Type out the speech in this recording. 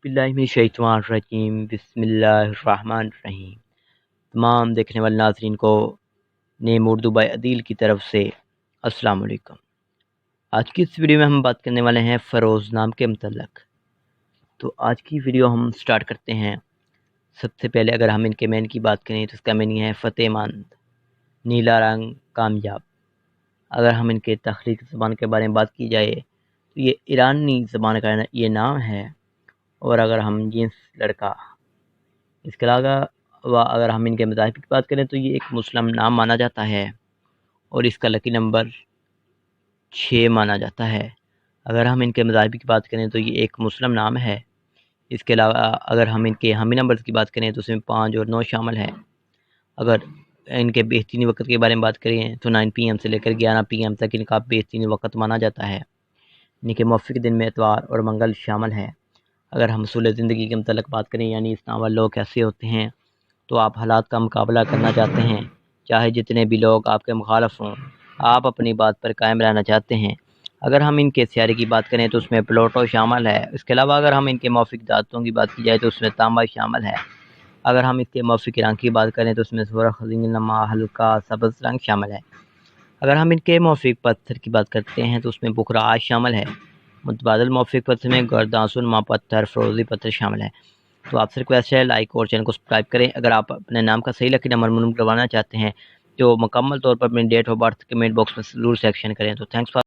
باللہ من الشیطان الرجیم بسم اللہ الرحمن الرحیم۔ تمام دیکھنے والے ناظرین کو نیم اردو بائی عدیل کی طرف سے السلام علیکم۔ آج کی اس ویڈیو میں ہم بات کرنے والے ہیں فیروز نام کے متعلق۔ تو آج کی ویڈیو ہم سٹارٹ کرتے ہیں۔ سب سے پہلے اگر ہم ان کے مین کی بات کریں تو اس کا میننگ ہے فتح مند، نیلا رنگ، کامیاب۔ اگر ہم ان کے تخلیق زبان کے بارے میں بات کی جائے تو یہ ایرانی زبان کا یہ نام ہے، اور اگر ہم جنس لڑکا، اس کے علاوہ اگر ہم ان کے مذاہب کی بات کریں تو یہ ایک مسلم نام مانا جاتا ہے، اور اس کا لکی نمبر 6 مانا جاتا ہے۔ اگر ہم ان کے مذاہب کی بات کریں تو یہ ایک مسلم نام ہے۔ اس کے علاوہ اگر ہم ان کے حامی نمبرز کی بات کریں تو اس میں 5 اور 9 شامل ہیں۔ اگر ان کے بہترین وقت کے بارے میں بات کریں تو 9 PM سے لے کر 11 PM تک ان کا بہترین وقت مانا جاتا ہے۔ ان کے موافق دن میں اتوار اور منگل شامل ہے۔ اگر ہم اصول زندگی کے متعلق بات کریں، یعنی اس نام والے لوگ کیسے ہوتے ہیں، تو آپ حالات کا مقابلہ کرنا چاہتے ہیں، چاہے جتنے بھی لوگ آپ کے مخالف ہوں، آپ اپنی بات پر قائم رہنا چاہتے ہیں۔ اگر ہم ان کے سیارے کی بات کریں تو اس میں پلوٹو شامل ہے۔ اس کے علاوہ اگر ہم ان کے موافق دھاتوں کی بات کی جائے تو اس میں تانبا شامل ہے۔ اگر ہم اس کے موافق رنگ کی بات کریں تو اس میں سرخ، نما، ہلکا سبز رنگ شامل ہے۔ اگر ہم ان کے موافق پتھر کی بات کرتے ہیں تو اس میں بخراج شامل ہے۔ متبادل موافق پتھر میں گردانسو نما پتھر، فروزی پتھر شامل ہے۔ تو آپ سے ریکویسٹ ہے لائک اور چینل کو سبسکرائب کریں۔ اگر آپ اپنے نام کا صحیح لکی نمبر معلوم کروانا چاہتے ہیں تو مکمل طور پر اپنی date of birth comment box میں ضرور سیکشن کریں۔ تو تھینکس فار